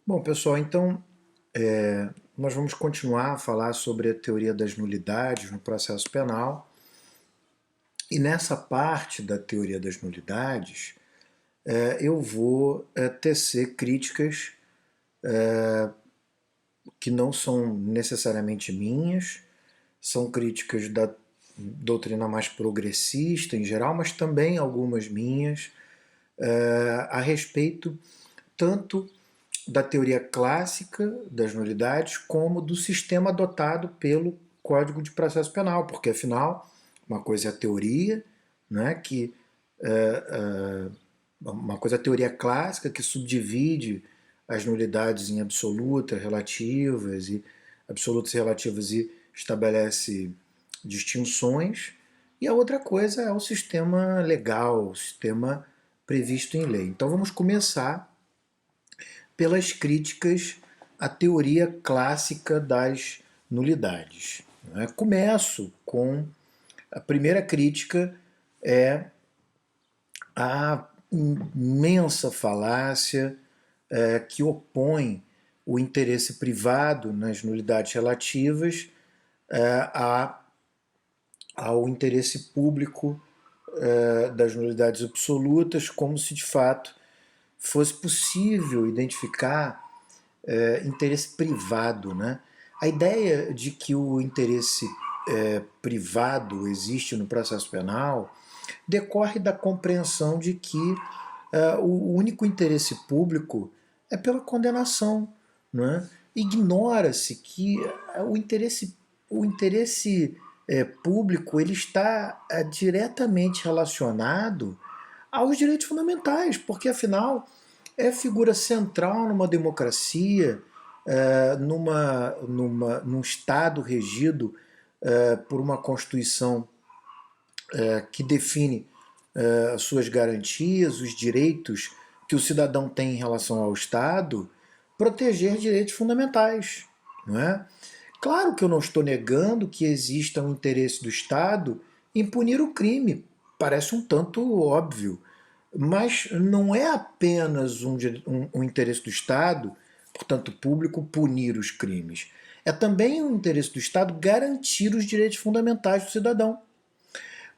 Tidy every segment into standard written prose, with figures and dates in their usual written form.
Bom, pessoal, então nós vamos continuar a falar sobre a teoria das nulidades no processo penal. E nessa parte da teoria das nulidades, eu vou tecer críticas que não são necessariamente minhas, são críticas da doutrina mais progressista em geral, mas também algumas minhas, a respeito tanto da teoria clássica das nulidades como do sistema adotado pelo Código de Processo Penal, porque afinal uma coisa é a teoria, né, que uma coisa é a teoria clássica que subdivide as nulidades em absolutas, relativas e absolutas e relativas e estabelece distinções, e a outra coisa é o sistema legal, o sistema previsto em lei. Então vamos começar pelas críticas à teoria clássica das nulidades. Começo com a primeira crítica, é a imensa falácia que opõe o interesse privado nas nulidades relativas ao interesse público das nulidades absolutas, como se de fato fosse possível identificar interesse privado, né? A ideia de que o interesse privado existe no processo penal decorre da compreensão de que o único interesse público é pela condenação, né? Ignora-se que o interesse público ele está diretamente relacionado aos direitos fundamentais, porque afinal é figura central numa democracia, num Estado regido por uma Constituição que define as suas garantias, os direitos que o cidadão tem em relação ao Estado, proteger direitos fundamentais. Não é? Claro que eu não estou negando que exista um interesse do Estado em punir o crime, parece um tanto óbvio, mas não é apenas um interesse do Estado, portanto público, punir os crimes. É também um interesse do Estado garantir os direitos fundamentais do cidadão.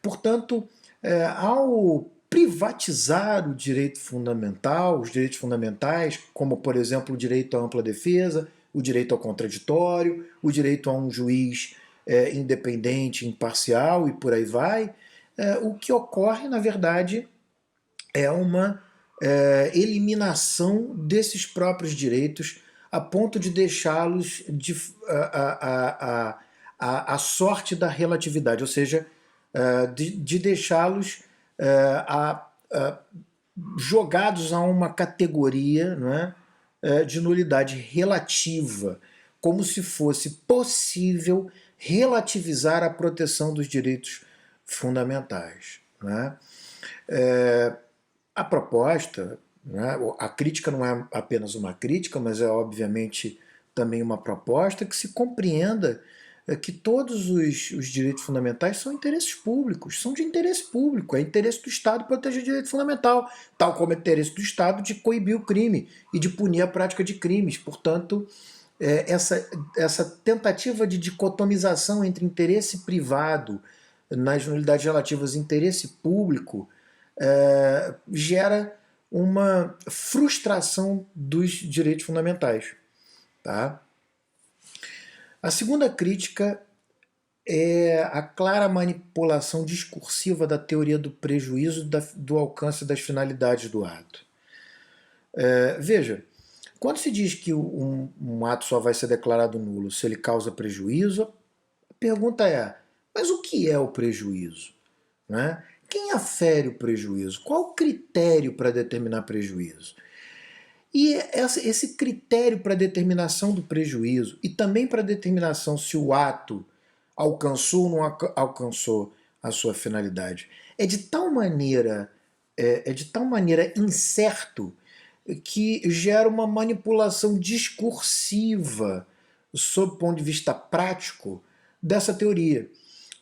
Portanto, ao privatizar o direito fundamental, os direitos fundamentais, como por exemplo o direito à ampla defesa, o direito ao contraditório, o direito a um juiz independente, imparcial e por aí vai, o que ocorre, na verdade, é uma eliminação desses próprios direitos a ponto de deixá-los a sorte da relatividade, ou seja, de deixá-los jogados a uma categoria, não é, de nulidade relativa, como se fosse possível relativizar a proteção dos direitos fundamentais. Não é? A proposta, né, a crítica não é apenas uma crítica, mas é obviamente também uma proposta que se compreenda que todos os direitos fundamentais são interesses públicos, são de interesse público, é interesse do Estado proteger o direito fundamental, tal como é interesse do Estado de coibir o crime e de punir a prática de crimes. Portanto, essa tentativa de dicotomização entre interesse privado nas nulidades relativas e interesse público gera uma frustração dos direitos fundamentais. Tá? A segunda crítica é a clara manipulação discursiva da teoria do prejuízo do alcance das finalidades do ato. Veja, quando se diz que um ato só vai ser declarado nulo se ele causa prejuízo, a pergunta é, mas o que é o prejuízo? Né? Quem afere o prejuízo? Qual o critério para determinar prejuízo? E esse critério para determinação do prejuízo e também para determinação se o ato alcançou ou não alcançou a sua finalidade é de tal maneira incerto que gera uma manipulação discursiva sob o ponto de vista prático dessa teoria.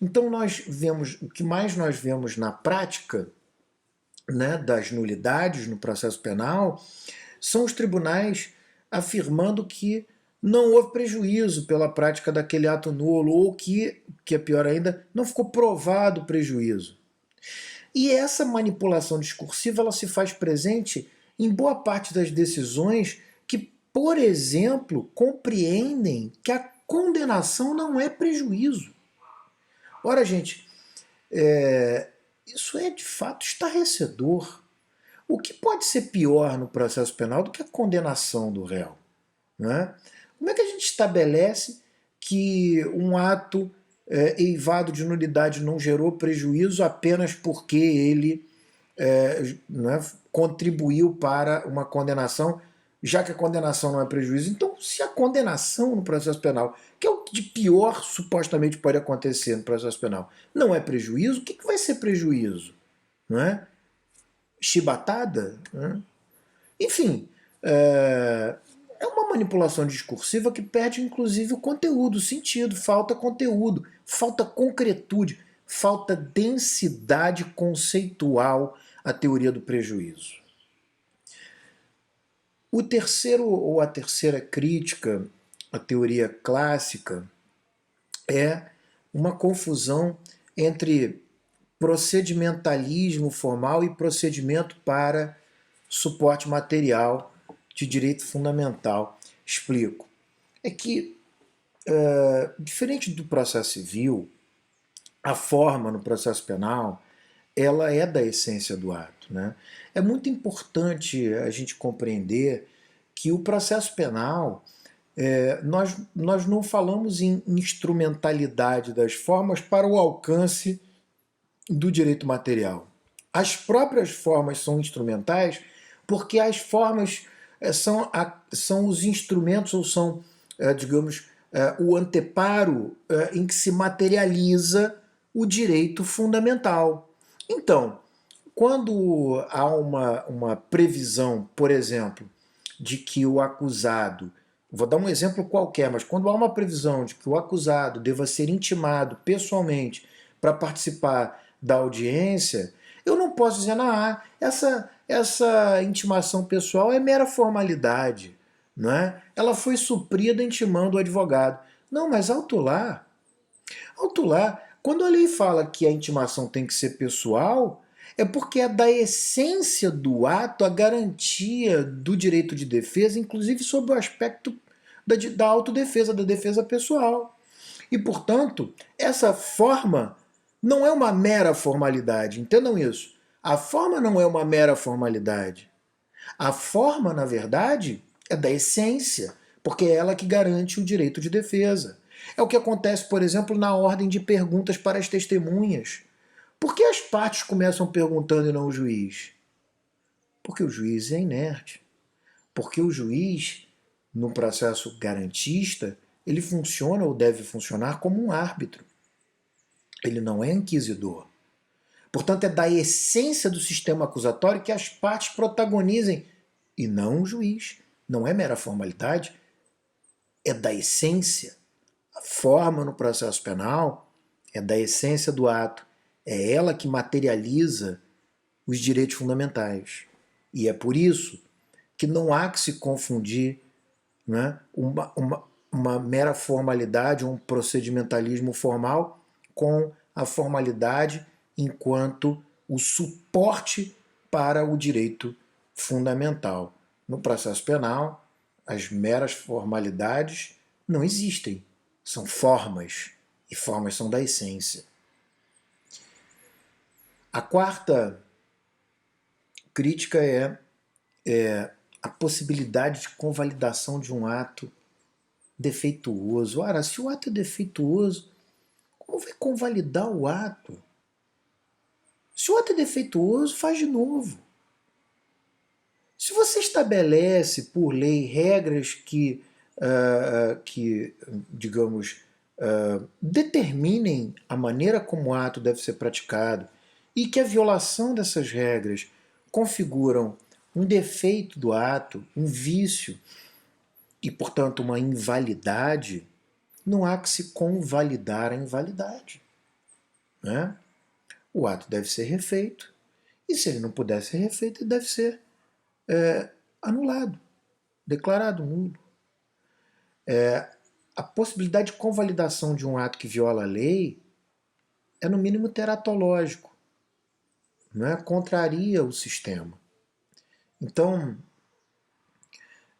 Então nós vemos, o que mais nós vemos na prática, né, das nulidades no processo penal são os tribunais afirmando que não houve prejuízo pela prática daquele ato nulo, ou que é pior ainda, não ficou provado o prejuízo. E essa manipulação discursiva ela se faz presente em boa parte das decisões que, por exemplo, compreendem que a condenação não é prejuízo. Ora, gente, isso é de fato estarrecedor. O que pode ser pior no processo penal do que a condenação do réu? Né? Como é que a gente estabelece que um ato eivado de nulidade não gerou prejuízo apenas porque ele né, contribuiu para uma condenação, já que a condenação não é prejuízo? Então, se a condenação no processo penal, que é o que de pior supostamente pode acontecer no processo penal, não é prejuízo, o que vai ser prejuízo? Não é? Chibatada? Né? Enfim, é uma manipulação discursiva que perde inclusive o conteúdo, o sentido, falta conteúdo, falta concretude, falta densidade conceitual à teoria do prejuízo. O terceiro ou a terceira crítica à teoria clássica é uma confusão entre procedimentalismo formal e procedimento para suporte material de direito fundamental. Explico. É que, diferente do processo civil, a forma no processo penal ela é da essência do ato. Né? É muito importante a gente compreender que o processo penal, nós não falamos em instrumentalidade das formas para o alcance do direito material. As próprias formas são instrumentais porque as formas são os instrumentos ou são, digamos, o anteparo em que se materializa o direito fundamental. Então, quando há uma previsão, por exemplo, de que o acusado, vou dar um exemplo qualquer, mas quando há uma previsão de que o acusado deva ser intimado pessoalmente para participar da audiência, eu não posso dizer, essa intimação pessoal é mera formalidade, não é? Ela foi suprida intimando o advogado. Não, mas alto lá, quando a lei fala que a intimação tem que ser pessoal, é porque é da essência do ato a garantia do direito de defesa, inclusive sob o aspecto da autodefesa, da defesa pessoal. E, portanto, essa forma não é uma mera formalidade, entendam isso. A forma não é uma mera formalidade. A forma, na verdade, é da essência, porque é ela que garante o direito de defesa. É o que acontece, por exemplo, na ordem de perguntas para as testemunhas. Por que as partes começam perguntando e não o juiz? Porque o juiz é inerte. Porque o juiz, no processo garantista, ele funciona ou deve funcionar como um árbitro. Ele não é inquisidor. Portanto, é da essência do sistema acusatório que as partes protagonizem, e não o juiz. Não é mera formalidade, é da essência. A forma no processo penal é da essência do ato. É ela que materializa os direitos fundamentais. E é por isso que não há que se confundir, né, uma mera formalidade, um procedimentalismo formal com a formalidade enquanto o suporte para o direito fundamental. No processo penal, as meras formalidades não existem, são formas, e formas são da essência. A quarta crítica é a possibilidade de convalidação de um ato defeituoso. Ora, se o ato é defeituoso, como vai convalidar o ato? Se o ato é defeituoso, faz de novo. Se você estabelece por lei regras que digamos, determinem a maneira como o ato deve ser praticado e que a violação dessas regras configuram um defeito do ato, um vício e, portanto, uma invalidade, não há que se convalidar a invalidade. Né? O ato deve ser refeito e, se ele não puder ser refeito, ele deve ser anulado. declarado nulo. A possibilidade de convalidação de um ato que viola a lei é, no mínimo, teratológico, não é? Contraria o sistema. Então,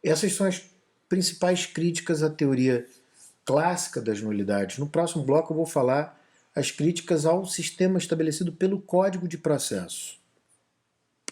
essas são as principais críticas à teoria clássica das nulidades. No próximo bloco eu vou falar as críticas ao sistema estabelecido pelo Código de Processo.